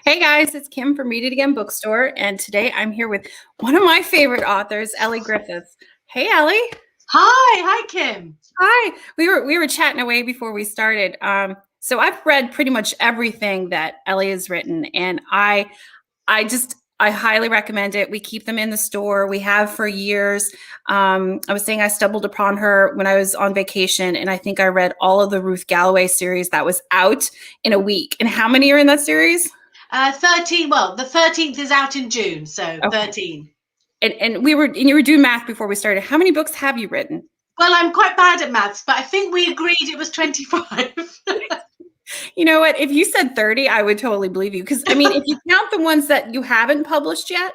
Hey guys, it's Kim from It Again Bookstore, and today I'm here with one of my favorite authors, Elly Griffiths. Hey, Elly. Hi, Kim. Hi. We were chatting away before we started. So I've read pretty much everything that Elly has written, and I highly recommend it. We keep them in the store. We have for years. I was saying I stumbled upon her when I was on vacation, and I think I read all of the Ruth Galloway series that was out in a week. And how many are in that series? 13. Well, the 13th is out in June, so Okay. 13. And you were doing math before we started. How many books have you written? Well, I'm quite bad at maths, but I think we agreed it was 25. You know what? If you said 30, I would totally believe you. Because, I mean, if you count the ones that you haven't published yet,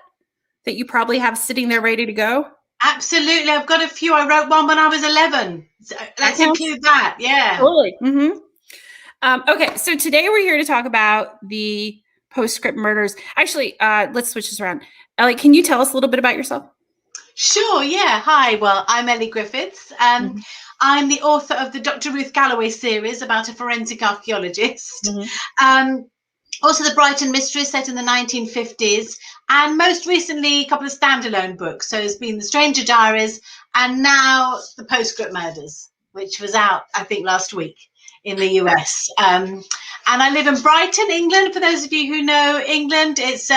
that you probably have sitting there ready to go. Absolutely. I've got a few. I wrote one when I was 11. So let's include that. Yeah. Totally. Mm-hmm. Okay, so today we're here to talk about the Postscript Murders. Actually, let's switch this around. Elly, can you tell us a little bit about yourself? Sure, yeah. Hi, well, I'm Elly Griffiths. I'm the author of the Dr. Ruth Galloway series about a forensic archaeologist. Also the Brighton mystery set in the 1950s, and most recently a couple of standalone books. So it's been The Stranger Diaries and now the Postscript Murders, which was out, I think, last week in the US. And I live in Brighton, England. For those of you who know England, it's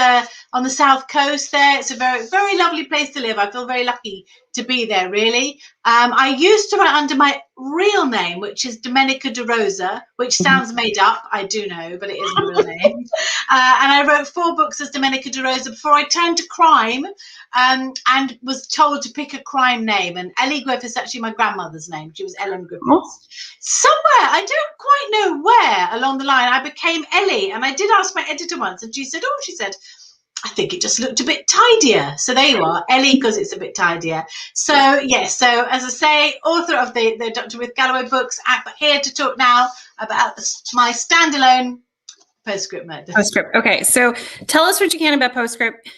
on the south coast there. It's a very, very lovely place to live. I feel very lucky to be there, really. I used to write under my real name, which is Domenica De Rosa, which sounds made up, I do know, but it is my real name. And I wrote 4 books as Domenica De Rosa before I turned to crime and was told to pick a crime name. And Elly Griffiths is actually my grandmother's name. She was Ellen Griffiths. Somewhere, I don't quite know where along the line, I became Elly. And I did ask my editor once, and she said, I think it just looked a bit tidier. So there you are, Elly, because it's a bit tidier. So yes, so as I say, author of the Dr. Ruth Galloway books, here to talk now about my standalone Postscript Murders. Postscript. Okay, so tell us what you can about Postscript.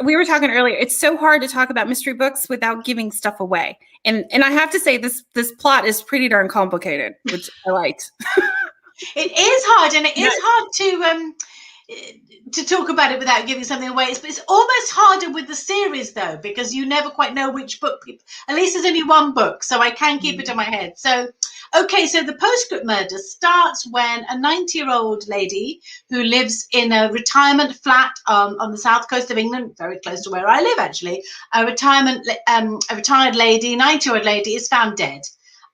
We were talking earlier. It's so hard to talk about mystery books without giving stuff away. And I have to say, this plot is pretty darn complicated, which I liked. It is hard, and it is hard to talk about it without giving something away. It's almost harder with the series, though, because you never quite know which book. At least there's only one book, so I can keep it in my head. So, okay, so the Postscript Murder starts when a 90-year-old lady who lives in a retirement flat on the south coast of England, very close to where I live, actually, a retired lady, 90-year-old lady, is found dead.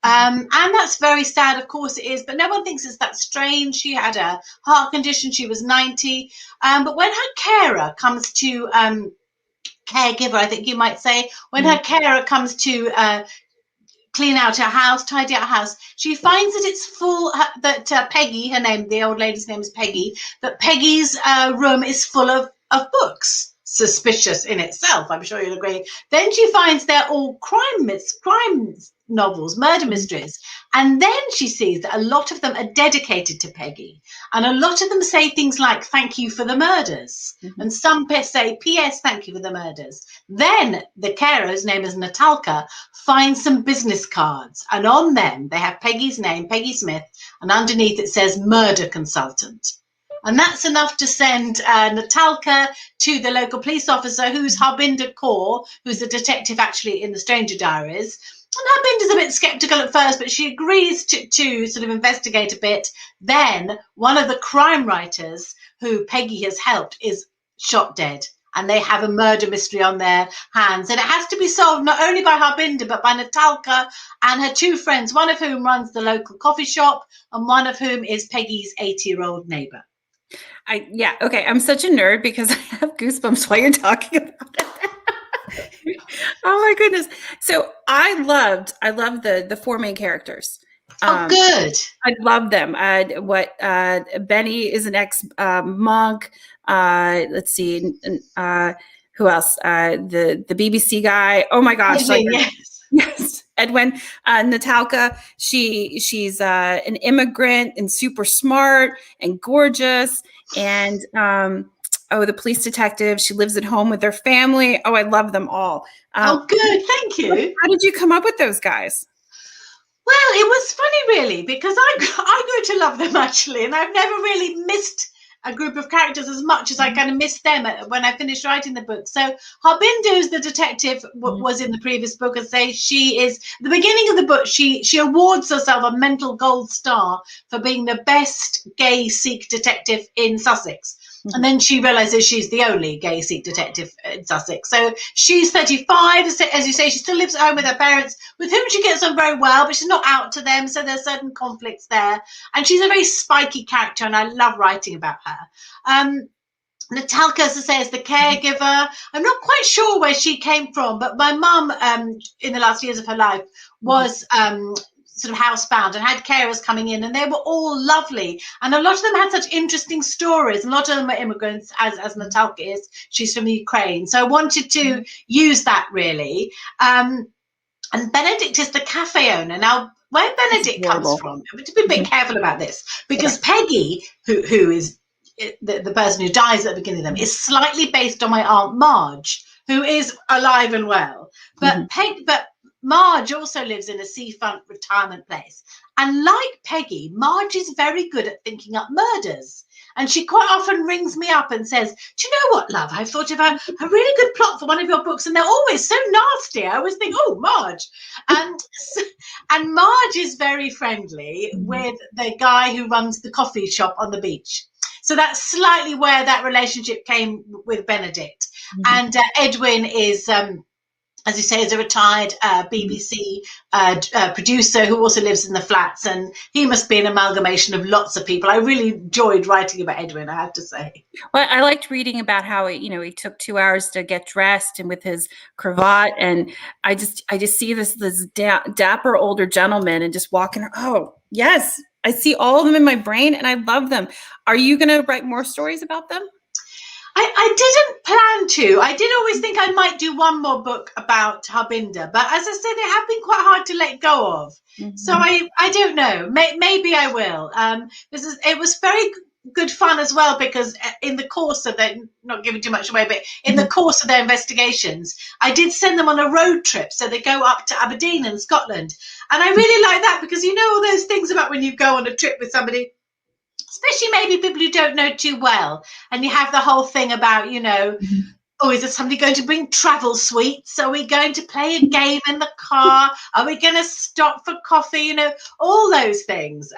And that's very sad, of course it is, but no one thinks it's that strange. She had a heart condition, she was 90. But when her carer comes to, caregiver, I think you might say, when her carer comes to clean out her house, tidy out her house, she finds that it's full, that Peggy, her name, the old lady's name is Peggy, that Peggy's room is full of books. Suspicious in itself, I'm sure you'll agree. Then she finds they're all crime novels, murder mysteries. And then she sees that a lot of them are dedicated to Peggy. And a lot of them say things like, thank you for the murders. And some say, P.S., thank you for the murders. Then the carer, whose name is Natalka, finds some business cards. And on them, they have Peggy's name, Peggy Smith, and underneath it says murder consultant. And that's enough to send Natalka to the local police officer, who's Harbinder Kaur, who's a detective actually in The Stranger Diaries. And Harbinder's a bit skeptical at first, but she agrees to sort of investigate a bit. Then one of the crime writers who Peggy has helped is shot dead. And they have a murder mystery on their hands. And it has to be solved not only by Harbinder, but by Natalka and her 2 friends, one of whom runs the local coffee shop and one of whom is Peggy's 80-year-old neighbor. Okay. I'm such a nerd because I have goosebumps while you're talking about it. Oh my goodness. So I loved the 4 main characters. Oh, good. I love them. Benny is an ex-monk. Let's see. Who else? The BBC guy. Oh my gosh. Yes. Edwin, Natalka, she's an immigrant and super smart and gorgeous. And the police detective, she lives at home with their family. Oh, I love them all. Oh, good. Thank you. How did you come up with those guys? Well, it was funny, really, because I grew to love them, actually. And I've never really missed a group of characters as much as I kind of missed them when I finished writing the book. So Harbinder, the detective, was in the previous book, and say she is at the beginning of the book. She awards herself a mental gold star for being the best gay Sikh detective in Sussex. And then she realizes she's the only gay Sikh detective in Sussex. So she's 35, as you say, she still lives at home with her parents, with whom she gets on very well, but she's not out to them. So there's certain conflicts there. And she's a very spiky character, and I love writing about her. Natalka, as I say, is the caregiver. I'm not quite sure where she came from, but my mum, in the last years of her life, was sort of housebound and had carers coming in, and they were all lovely. And a lot of them had such interesting stories. A lot of them were immigrants, as Natalka is. She's from the Ukraine. So I wanted to use that, really. And Benedict is the cafe owner. Now, where Benedict comes from, I have to be a bit careful about this, because Peggy, who is the person who dies at the beginning of them, is slightly based on my Aunt Marge, who is alive and well. But Marge also lives in a seafront retirement place. And like Peggy, Marge is very good at thinking up murders. And she quite often rings me up and says, do you know what, love? I've thought of a really good plot for one of your books, and they're always so nasty. I always think, oh, Marge. And Marge is very friendly with the guy who runs the coffee shop on the beach. So that's slightly where that relationship came with Benedict. And Edwin is... as you say, is a retired BBC producer who also lives in the flats, and he must be an amalgamation of lots of people. I really enjoyed writing about Edwin, I have to say. Well, I liked reading about how he took 2 hours to get dressed and with his cravat, and I just see this dapper older gentleman and just walking. Oh yes, I see all of them in my brain, and I love them. Are you going to write more stories about them? I didn't plan to. I did always think I might do one more book about Harbinder, but as I said, they have been quite hard to let go of. So I don't know. Maybe I will. It was very good fun as well, because in the course of their, not giving too much away, but in the course of their investigations, I did send them on a road trip. So they go up to Aberdeen in Scotland. And I really like that, because you know all those things about when you go on a trip with somebody, especially maybe people you don't know too well, and you have the whole thing about, oh, is there somebody going to bring travel sweets? Are we going to play a game in the car? Are we going to stop for coffee? All those things.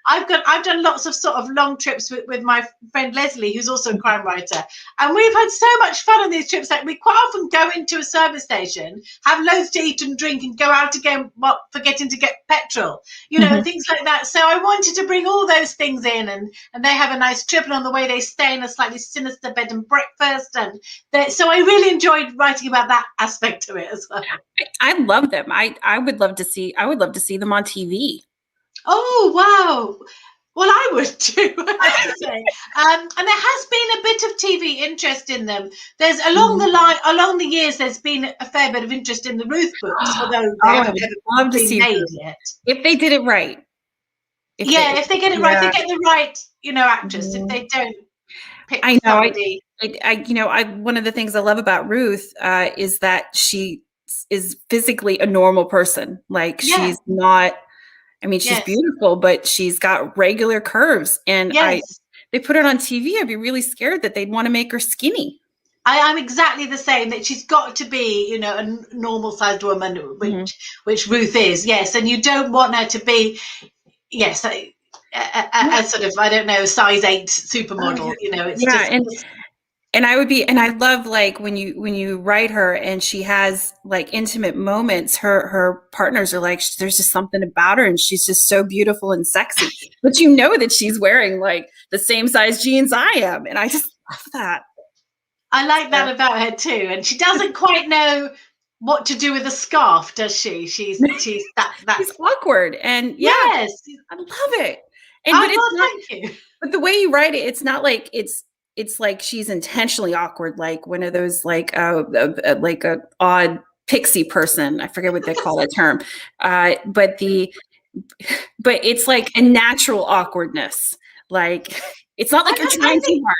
I've done lots of sort of long trips with my friend Leslie, who's also a crime writer, and we've had so much fun on these trips. Like, we quite often go into a service station, have loads to eat and drink, and go out again forgetting to get petrol, things like that. So I wanted to bring all those things in, and they have a nice trip, and on the way they stay in a slightly sinister bed and breakfast, and so I really enjoyed writing about that aspect of it as well. I love them. I would love to see them on TV. Oh wow! Well, I would too, I have to say. And there has been a bit of TV interest in them. There's along the years, there's been a fair bit of interest in the Ruth books, although they haven't ever been made yet. If they did it right. If they get it right, they get the right, actress. If they don't pick somebody. One of the things I love about Ruth is that she is physically a normal person. Like, she's not. I mean, she's beautiful, but she's got regular curves. And they put her on TV, I'd be really scared that they'd want to make her skinny. I'm exactly the same, that she's got to be, a normal sized woman, which Ruth is. Yes. And you don't want her to be, a sort of, I don't know, size 8 supermodel, it's And I love, like, when you write her and she has like intimate moments, her partners are like, there's just something about her and she's just so beautiful and sexy. But that she's wearing like the same size jeans I am. And I just love that. I like that about her too. And she doesn't quite know what to do with a scarf, does she? She's She's awkward. And yes, I love it. And thank you. But the way you write it, it's not like it's like she's intentionally awkward, like one of those like a odd pixie person. I forget what they call that term. But it's like a natural awkwardness. Like, it's not like you're trying too hard.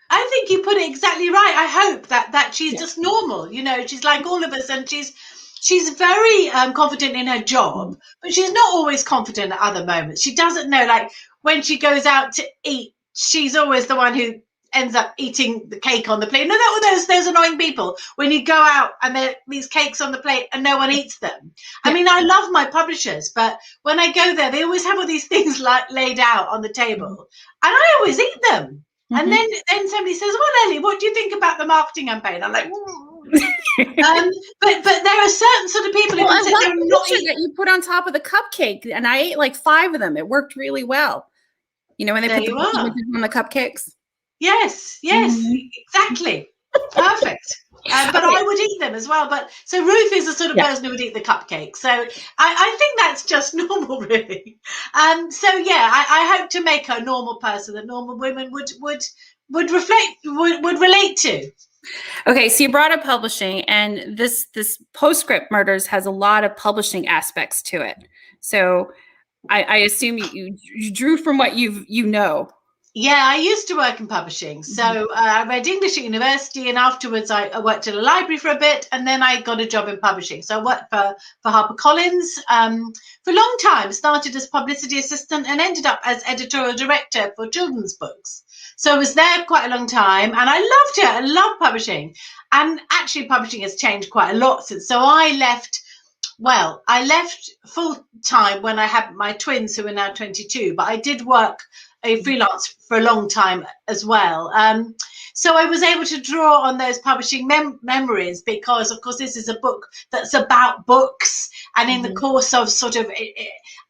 I think you put it exactly right. I hope that she's just normal. She's like all of us, and she's very confident in her job, but she's not always confident at other moments. She doesn't know, like when she goes out to eat she's always the one who ends up eating the cake on the plate. No, those annoying people when you go out and there are these cakes on the plate and no one eats them. I mean, I love my publishers, but when I go there, they always have all these things laid out on the table, and I always eat them. And then somebody says, "Well, Elly, what do you think about the marketing campaign?" I'm like, but there are certain sort of people who can sit there and not eat. That you put on top of the cupcake, and I ate like 5 of them. It worked really well. You know, when they put the on the cupcakes. Yes, exactly. Perfect. But I would eat them as well. But so Ruth is the sort of person who would eat the cupcake. So I think that's just normal, really. So yeah, I hope to make her a normal person that normal women would relate to. Okay, so you brought up publishing, and this Postscript Murders has a lot of publishing aspects to it. So I assume you drew from what you know. Yeah, I used to work in publishing. So I read English at university, and afterwards I worked at a library for a bit, and then I got a job in publishing. So I worked for HarperCollins for a long time, started as publicity assistant and ended up as editorial director for children's books. So I was there quite a long time, and I loved it. I love publishing. And actually publishing has changed quite a lot since. So I left full time when I had my twins, who are now 22, but I did work a freelance for a long time as well. So I was able to draw on those publishing memories because, of course, this is a book that's about books. And in the course of sort of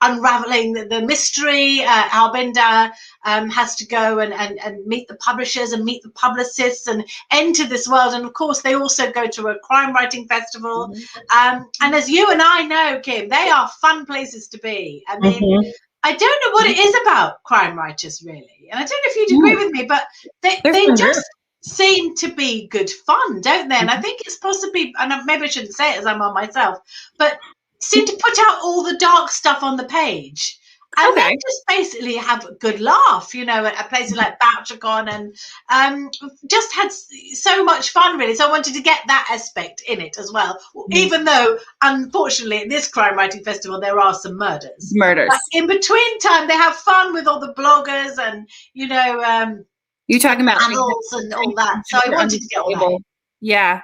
unraveling the mystery, Albinder has to go and meet the publishers and meet the publicists and enter this world. And, of course, they also go to a crime writing festival. And as you and I know, Kim, they are fun places to be. I mean, I don't know what it is about crime writers, really. And I don't know if you'd agree with me, but they just seem to be good fun, don't they? And I think it's possibly, and maybe I shouldn't say it as I'm on myself, but seem to put out all the dark stuff on the page. And then just basically have a good laugh, you know, at places like Bouchercon, and just had so much fun, really. So I wanted to get that aspect in it as well, even though, unfortunately, at this crime writing festival, there are some murders. But in between time, they have fun with all the bloggers and, you know, you're talking about panels and all that. So I wanted to get all that. Yeah.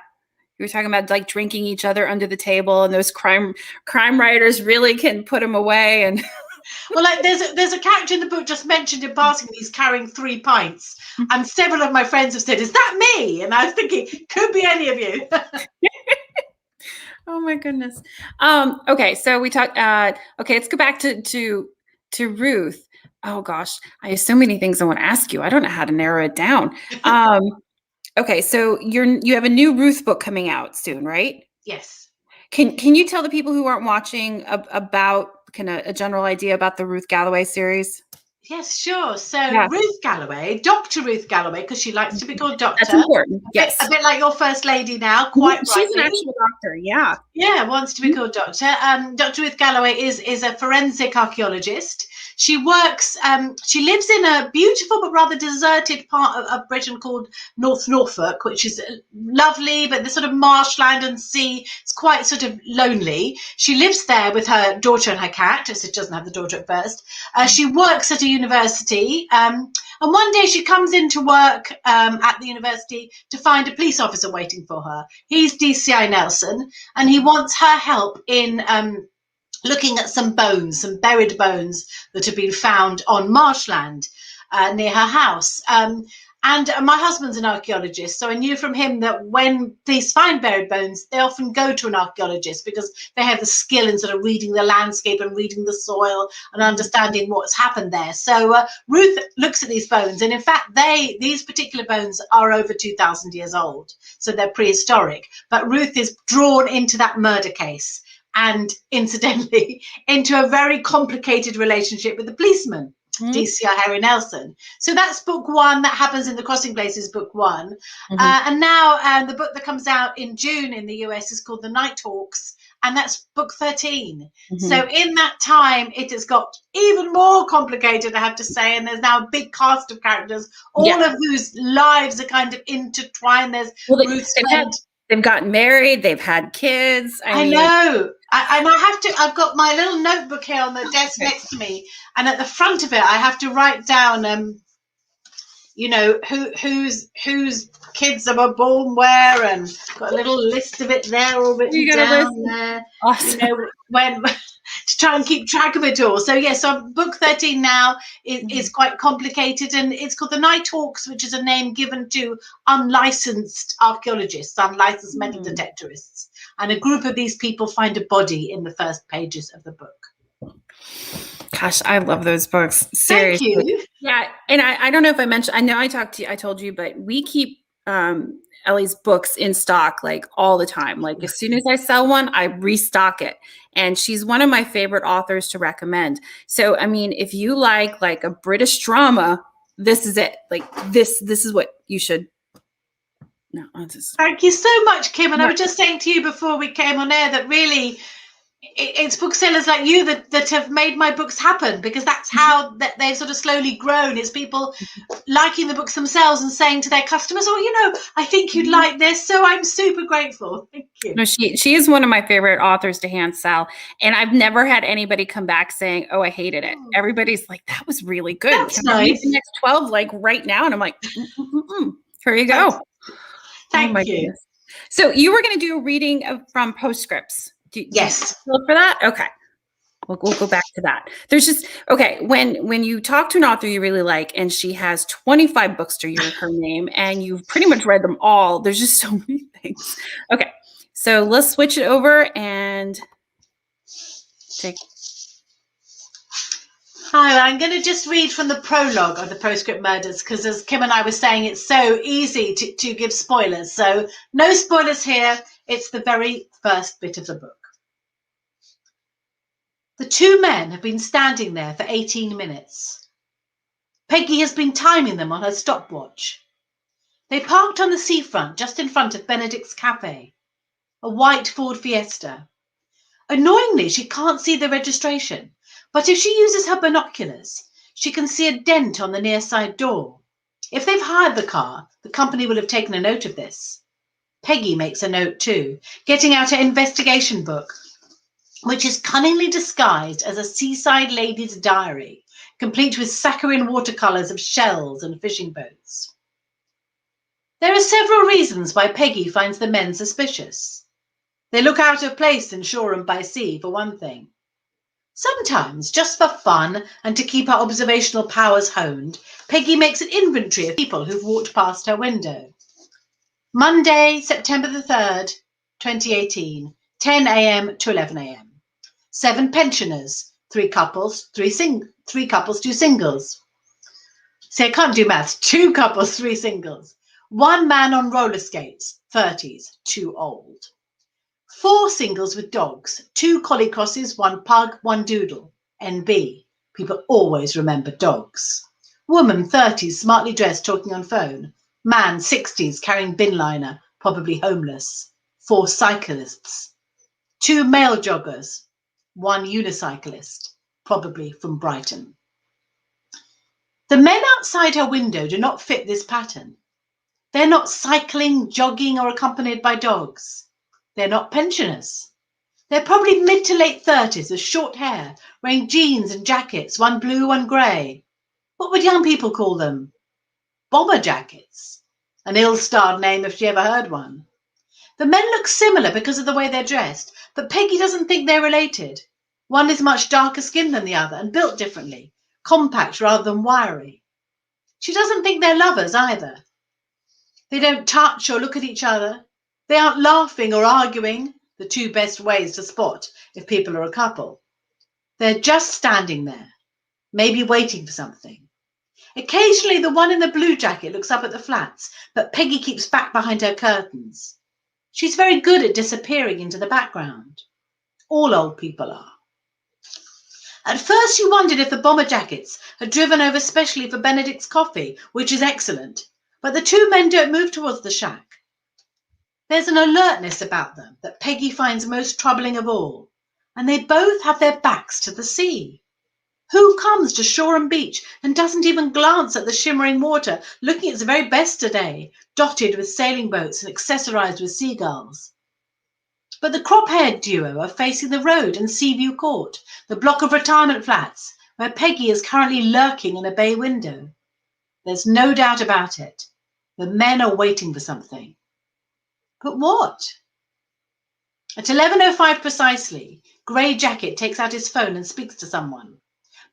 You were talking about like drinking each other under the table, and those crime writers really can put them away. And well, like there's a character in the book just mentioned in passing. He's carrying 3 pints, and several of my friends have said, "Is that me?" And I was thinking, could be any of you. Oh my goodness. Okay, so we talked. Okay, let's go back to Ruth. Oh gosh, I have so many things I want to ask you. I don't know how to narrow it down. Okay, so you have a new Ruth book coming out soon, right? Yes. Can you tell the people who aren't watching about kind of a general idea about the Ruth Galloway series? Yes, sure. So Ruth Galloway, Dr. Ruth Galloway, because she likes to be called doctor. That's important. Yes. A bit like your first lady now, quite She's rightly. an actual doctor, yeah. Yeah, wants to be called doctor. Dr. Ruth Galloway is a forensic archaeologist. She works, she lives in a beautiful but rather deserted part of Britain called North Norfolk, which is lovely, but the sort of marshland and sea. It's quite sort of lonely. She lives there with her daughter and her cat. She doesn't have the daughter at first. She works at a university. And one day she comes into work at the university to find a police officer waiting for her. He's DCI Nelson, and he wants her help in looking at some bones, some buried bones that have been found on marshland near her house. And my husband's an archaeologist, so I knew from him that when police find buried bones, they often go to an archaeologist because they have the skill in sort of reading the landscape and reading the soil and understanding what's happened there. So Ruth looks at these bones, and in fact, these particular bones are over 2,000 years old, so they're prehistoric. But Ruth is drawn into that murder case, and incidentally into a very complicated relationship with the policeman, DCI Harry Nelson. So that's book 1. That happens in the Crossing Places, book 1. And now the book that comes out in June in the US is called The Nighthawks, and that's book 13. So in that time, it has got even more complicated, I have to say, and there's now a big cast of characters, all of whose lives are kind of intertwined. There's Ruth's friend. They've gotten married. They've had kids. I know. I've got my little notebook here on the desk next to me. And at the front of it, I have to write down whose kids were born where, and got a little list of it there all written down there. Awesome. When to try and keep track of it all. So yes, so book 13 now is quite complicated, and it's called The Night Hawks, which is a name given to unlicensed archaeologists, unlicensed metal detectorists, and a group of these people find a body in the first pages of the book. Gosh, I love those books. Seriously. Thank you. Yeah, and I don't know if I mentioned. I know I told you, but we keep Elly's books in stock like all the time. Like as soon as I sell one, I restock it. And she's one of my favorite authors to recommend. So I mean, if you like a British drama, this is it. Like this is what you should. No, thank you so much, Kim. And I was just saying to you before we came on air that really it's booksellers like you that have made my books happen, because that's how they've sort of slowly grown. It's people liking the books themselves and saying to their customers, oh, I think you'd like this. So I'm super grateful. Thank you. No, she is one of my favorite authors to hand sell. And I've never had anybody come back saying, oh, I hated it. Everybody's like, that was really good. That's nice. I read the next 12 right now? And I'm like, here you go. Thank you. Goodness. So you were going to do a reading from Postscripts. Yes. For that? Okay. We'll go back to that. There's just, okay, when you talk to an author you really like, and she has 25 books to her name, and you've pretty much read them all, there's just so many things. Okay, so let's switch it over and take. Hi, I'm going to just read from the prologue of the Postscript Murders, because as Kim and I were saying, it's so easy to give spoilers. So no spoilers here. It's the very first bit of the book. The two men have been standing there for 18 minutes. Peggy has been timing them on her stopwatch. They parked on the seafront just in front of Benedict's Cafe, a white Ford Fiesta. Annoyingly, she can't see the registration, but if she uses her binoculars, she can see a dent on the near side door. If they've hired the car, the company will have taken a note of this. Peggy makes a note too, getting out her investigation book, which is cunningly disguised as a seaside lady's diary, complete with saccharine watercolours of shells and fishing boats. There are several reasons why Peggy finds the men suspicious. They look out of place in Shoreham by Sea, for one thing. Sometimes, just for fun and to keep her observational powers honed, Peggy makes an inventory of people who've walked past her window. Monday, September the 3rd, 2018, 10 a.m. to 11 a.m. 7 pensioners, 3 couples, 2 singles. See, I can't do maths. 2 couples, 3 singles. 1 man on roller skates, 30s, too old. 4 singles with dogs, 2 collie crosses, 1 pug, 1 doodle. NB. People always remember dogs. Woman, 30s, smartly dressed, talking on phone. Man, 60s, carrying bin liner, probably homeless. 4 cyclists. 2 male joggers. 1 unicyclist, probably from Brighton. The men outside her window do not fit this pattern. They're not cycling, jogging, or accompanied by dogs. They're not pensioners. They're probably mid to late 30s with short hair, wearing jeans and jackets, 1 blue, 1 grey. What would young people call them? Bomber jackets. An ill-starred name if she ever heard one. The men look similar because of the way they're dressed, but Peggy doesn't think they're related. One is much darker skinned than the other and built differently, compact rather than wiry. She doesn't think they're lovers either. They don't touch or look at each other. They aren't laughing or arguing, the 2 best ways to spot if people are a couple. They're just standing there, maybe waiting for something. Occasionally, the one in the blue jacket looks up at the flats, but Peggy keeps back behind her curtains. She's very good at disappearing into the background. All old people are. At first, she wondered if the bomber jackets had driven over specially for Benedict's coffee, which is excellent, but the 2 men don't move towards the shack. There's an alertness about them that Peggy finds most troubling of all, and they both have their backs to the sea. Who comes to Shoreham Beach and doesn't even glance at the shimmering water, looking its very best today, dotted with sailing boats and accessorized with seagulls? But the crop-haired duo are facing the road in Seaview Court, the block of retirement flats, where Peggy is currently lurking in a bay window. There's no doubt about it. The men are waiting for something. But what? At 11:05 precisely, Grey Jacket takes out his phone and speaks to someone.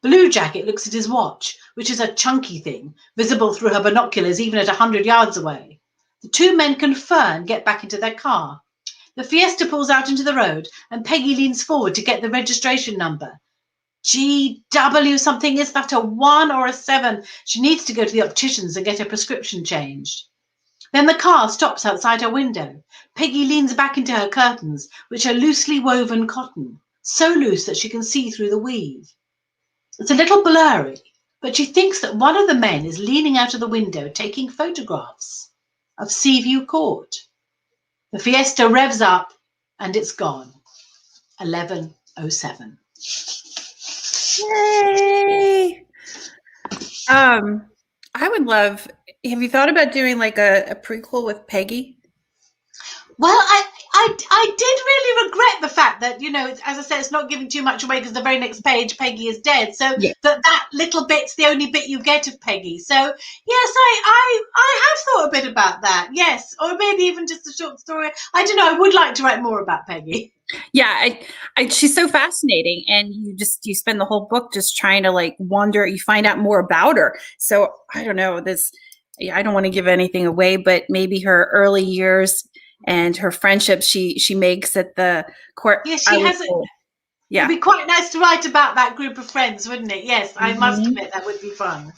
Blue Jacket looks at his watch, which is a chunky thing, visible through her binoculars even at 100 yards away. The two men confer and get back into their car. The Fiesta pulls out into the road, and Peggy leans forward to get the registration number. GW something, is that a 1 or a 7? She needs to go to the optician's and get her prescription changed. Then the car stops outside her window. Peggy leans back into her curtains, which are loosely woven cotton, so loose that she can see through the weave. It's a little blurry, but she thinks that one of the men is leaning out of the window taking photographs of Seaview Court. The Fiesta revs up and it's gone. 11:07. Yay! I would love. Have you thought about doing like a prequel with Peggy? Well, I did really regret the fact that, you know, as I said, it's not giving too much away because the very next page, Peggy is dead. So yeah. that little bit's the only bit you get of Peggy. So yes, I have thought a bit about that. Yes, or maybe even just a short story. I don't know. I would like to write more about Peggy. Yeah, she's so fascinating, and you spend the whole book just trying to like wonder. You find out more about her. So I don't know this. I don't want to give anything away, but maybe her early years and her friendship she makes at the court. Yes, she has it. Yeah, it'd be quite nice to write about that group of friends, wouldn't it? Yes, I must admit that would be fun.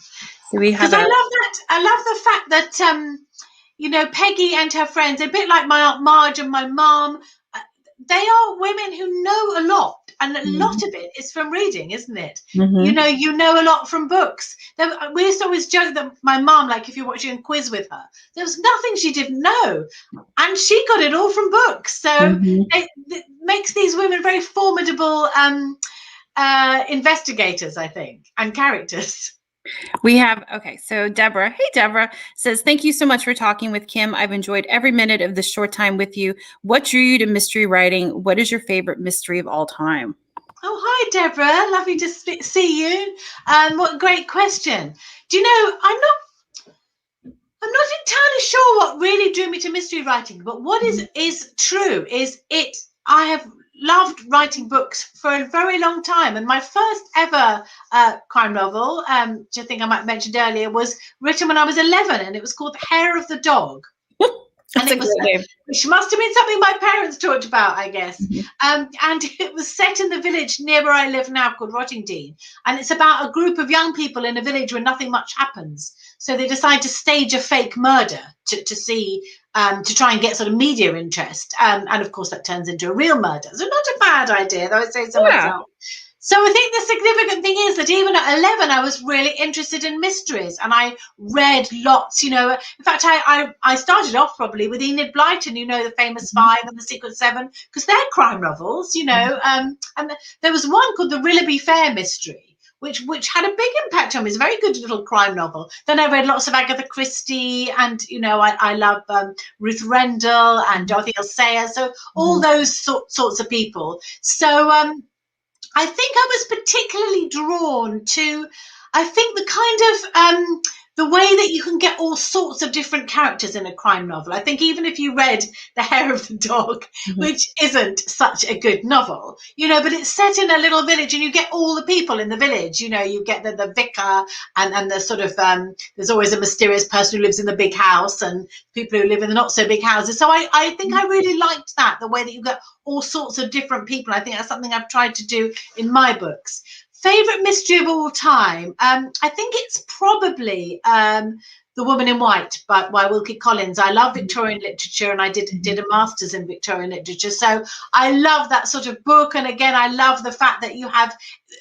So we have. Because I love that. I love the fact that you know, Peggy and her friends, a bit like my Aunt Marge and my mom. They are women who know a lot, and a lot of it is from reading, isn't it? You know a lot from books. We used to always joke that my mom, like if you're watching a quiz with her, there was nothing she didn't know, and she got it all from books. So it makes these women very formidable investigators, I think, and characters. We have, okay, so Deborah, hey Deborah, says, thank you so much for talking with Kim. I've enjoyed every minute of this short time with you. What drew you to mystery writing? What is your favorite mystery of all time? Oh, hi, Deborah. Lovely to see you. What a great question. Do you know, I'm not entirely sure what really drew me to mystery writing, but what is true is I have loved writing books for a very long time, and my first ever crime novel, which I think I might have mentioned earlier, was written when I was 11, and it was called The Hair of the Dog. And it was, which must have been something my parents talked about, I guess. And it was set in the village near where I live now called Rottingdean, and it's about a group of young people in a village where nothing much happens. So they decide to stage a fake murder to try and get sort of media interest. And of course, that turns into a real murder. So not a bad idea, though I say so myself. So I think the significant thing is that even at 11, I was really interested in mysteries, and I read lots, you know. In fact, I started off probably with Enid Blyton, you know, the famous Five and the Secret Seven, because they're crime novels, you know. And there was one called The Willoughby Fair Mystery, which had a big impact on me. It's a very good little crime novel. Then I read lots of Agatha Christie, and, you know, I love Ruth Rendell and Dorothy L. Sayers, so all those sorts of people. So I think I was particularly drawn to, I think, the kind of the way that you can get all sorts of different characters in a crime novel. I think even if you read The Hair of the Dog, which isn't such a good novel, you know, but it's set in a little village, and you get all the people in the village. You know, you get the vicar and the sort of there's always a mysterious person who lives in the big house, and people who live in the not so big houses. So I think I really liked that, the way that you get all sorts of different people. I think that's something I've tried to do in my books. Favorite mystery of all time? I think it's probably The Woman in White by Wilkie Collins. I love Victorian literature, and I did a master's in Victorian literature. So I love that sort of book. And again, I love the fact that you have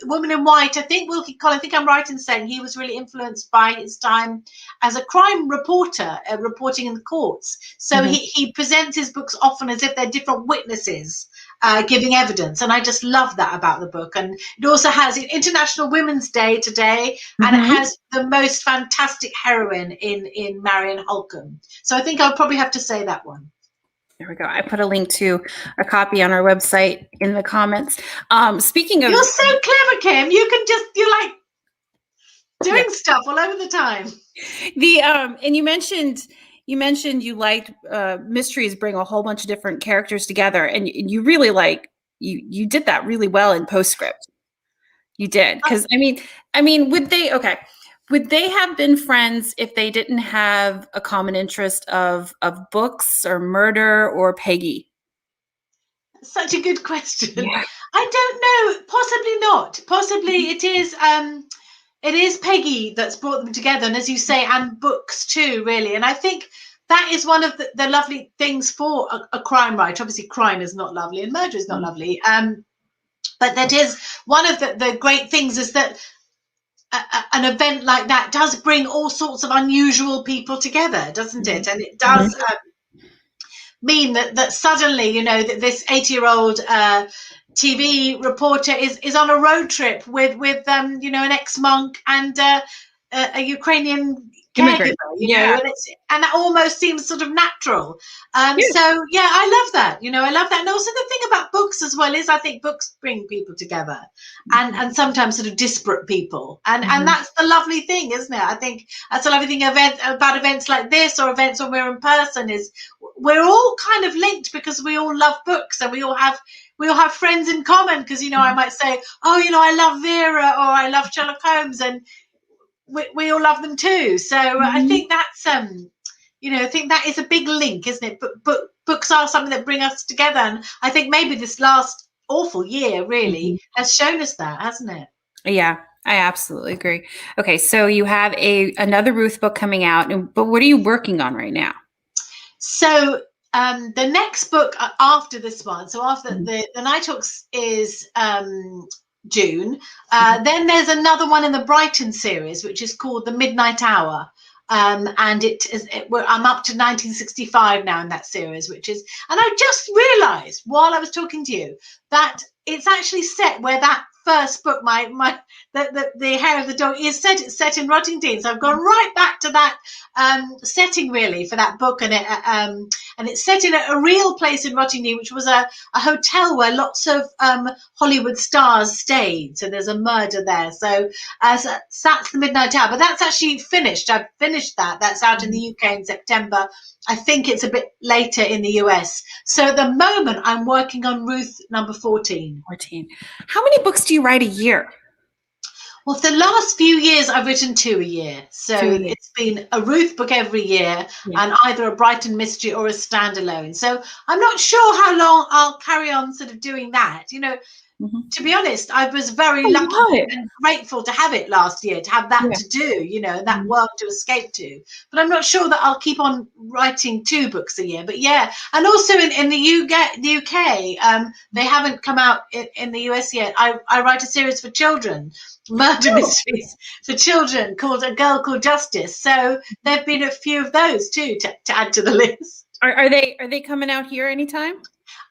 Woman in White. I think Wilkie Collins, I think I'm right in saying he was really influenced by his time as a crime reporter, reporting in the courts. So he presents his books often as if they're different witnesses giving evidence, and I just love that about the book. And it also has International Women's Day today, and it has the most fantastic heroine in Marion Holcomb. So I think I'll probably have to say that one. There we go. I put a link to a copy on our website in the comments. Speaking of, you're so clever, Kim. You can just, you're like, doing stuff all over the time. And you mentioned you liked mysteries bring a whole bunch of different characters together, and you really you did that really well in Postscript. You did, because I mean, would they have been friends if they didn't have a common interest of books or murder or Peggy? Such a good question. Yeah. I don't know. Possibly not. Possibly it is Peggy that's brought them together, and as you say, and books too, really. And I think that is one of the lovely things for a crime writer. Obviously, crime is not lovely, and murder is not lovely. But that is one of the great things, is that an event like that does bring all sorts of unusual people together, doesn't it? And it does mean that suddenly, that this 80-year-old TV reporter is on a road trip with an ex-monk and a Ukrainian caregiver, and that almost seems sort of natural. So yeah, I love that. I love that. And also the thing about books as well is I think books bring people together, and sometimes sort of disparate people, and that's the lovely thing, isn't it? I think that's the lovely thing about events like this, or events when we're in person, is we're all kind of linked because we all love books, and we all have friends in common, because I might say, oh, I love Vera, or I love Sherlock Holmes, and we all love them too. So I think that's I think that is a big link, isn't it? But books are something that bring us together, and I think maybe this last awful year really has shown us that, hasn't it? Yeah, I absolutely agree. Okay, so you have another Ruth book coming out, but what are you working on right now? So the next book after this one, so after the Night Hawks is June, then there's another one in the Brighton series, which is called The Midnight Hour. And I'm up to 1965 now in that series, and I just realized while I was talking to you that it's actually set where that first book, the Hair of the Dog, is set. It's set in Rottingdean, so I've gone right back to that setting really for that book, and it's set in a real place in Rottingdean, which was a hotel where lots of Hollywood stars stayed. So there's a murder there. So that's The Midnight Hour, but that's actually finished. I've finished that. That's out in the UK in September. I think it's a bit later in the US. So at the moment, I'm working on Ruth number 14. 14. How many books do you write a year? Well, for the last few years, I've written 2 a year. So it's been a Ruth book every year, and either a Brighton mystery or a standalone. So I'm not sure how long I'll carry on sort of doing that. To be honest, I was very lucky and grateful to have it last year, to have that to do, that work to escape to. But I'm not sure that I'll keep on writing 2 books a year. But yeah, and also in the UK, they haven't come out in the US yet. I write a series for children, murder mysteries for children, called A Girl Called Justice. So there've been a few of those too to add to the list. Are they coming out here anytime?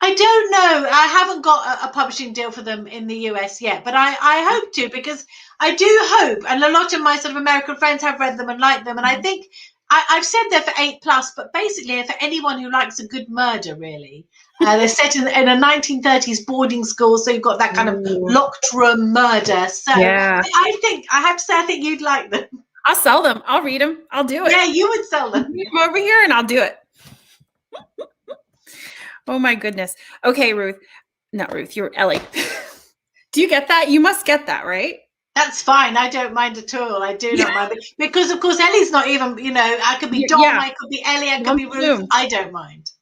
I don't know. I haven't got a publishing deal for them in the US yet, but I hope to, because I do hope, and a lot of my sort of American friends have read them and liked them, and I think I've said they're for 8+, but basically for anyone who likes a good murder, really. They're set in a 1930s boarding school, so you've got that kind of locked room murder. So I have to say, I think you'd like them. I'll sell them. I'll read them. I'll do it. Yeah, you would sell them. Come over here and I'll do it. Oh my goodness. Okay, Ruth. Not Ruth, you're Elly. Do you get that? You must get that, right? That's fine. I don't mind at all. I do not mind. Because, of course, Elly's not even, I could be Dom, I could be Elly, I could be Ruth. I don't mind.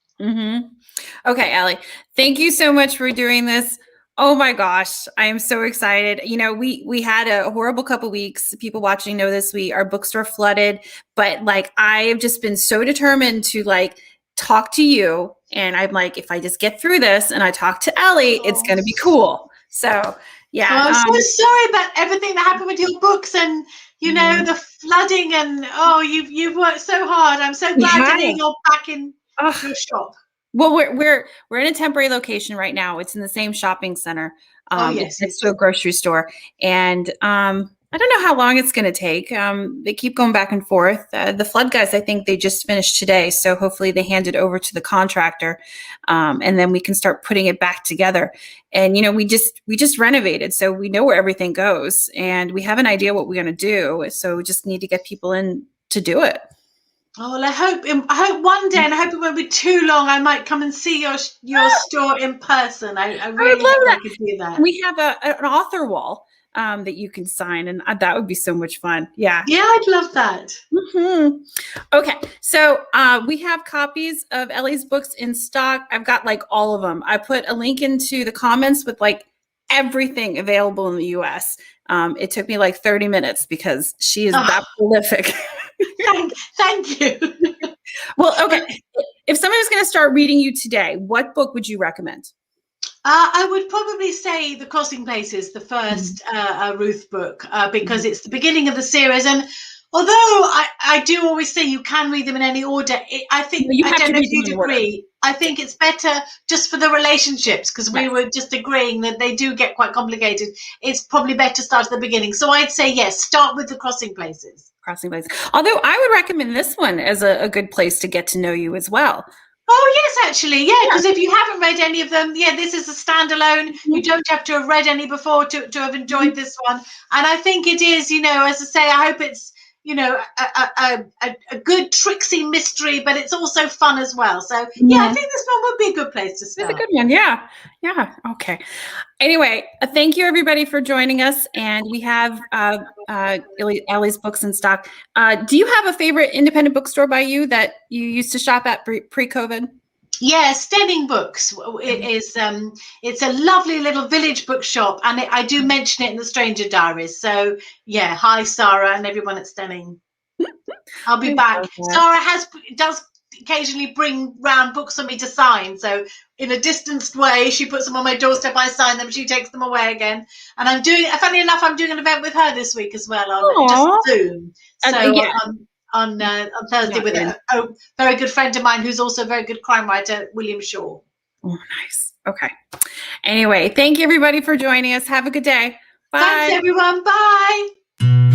Okay, Elly. Thank you so much for doing this. Oh my gosh, I am so excited. We had a horrible couple weeks. People watching know this. Our bookstore flooded, but I've just been so determined to talk to you, and I'm if I just get through this and I talk to Elly, it's going to be cool. So yeah. I'm so sorry about everything that happened with your books, and the flooding, and you've worked so hard. I'm so glad to hear you're back in your shop. Well, we're in a temporary location right now. It's in the same shopping center. It's next to a grocery store, and I'm I don't know how long it's going to take. They keep going back and forth. The flood guys, I think they just finished today, so hopefully they hand it over to the contractor, and then we can start putting it back together. And we just renovated, so we know where everything goes, and we have an idea what we're going to do. So we just need to get people in to do it. Oh, well, I hope one day, and I hope it won't be too long, I might come and see your store in person. I really love hope that. I could do that. We have an author wall that you can sign, and that would be so much fun. Yeah. Yeah, I'd love that. Mm-hmm. Okay, so we have copies of Elly's books in stock. I've got like all of them. I put a link into the comments with like everything available in the US. It took me like 30 minutes because she is that prolific. Thank you. Well, okay. If somebody was going to start reading you today, what book would you recommend? I would probably say The Crossing Places, the first Ruth book, because it's the beginning of the series. And although I do always say you can read them in any order, I think, I don't know if you'd agree, I think it's better just for the relationships, because we were just agreeing that they do get quite complicated. It's probably better to start at the beginning. So I'd say, yes, start with The Crossing Places. Crossing Places. Although I would recommend this one as a good place to get to know you as well. Oh, yes, actually. Yeah, because if you haven't read any of them, this is a standalone. You don't have to have read any before to have enjoyed this one. And I think it is, as I say, I hope it's, a good tricksy mystery, but it's also fun as well. So, I think this one would be a good place to start. It's a good one. Yeah. Yeah. Okay. Anyway, thank you everybody for joining us. And we have Elly's books in stock. Do you have a favorite independent bookstore by you that you used to shop at pre-COVID? Yeah, Stenning Books. It is. It's a lovely little village bookshop, and I do mention it in the Stranger Diaries. So yeah, hi Sarah and everyone at Stenning. I'll be back. Sarah does occasionally bring round books for me to sign. So in a distanced way, she puts them on my doorstep. I sign them. She takes them away again. And I'm doing. Funny enough, I'm doing an event with her this week as well on just Zoom. So. On Thursday with a very good friend of mine who's also a very good crime writer, William Shaw. Oh, nice. Okay. Anyway, thank you everybody for joining us. Have a good day. Bye. Thanks everyone. Bye.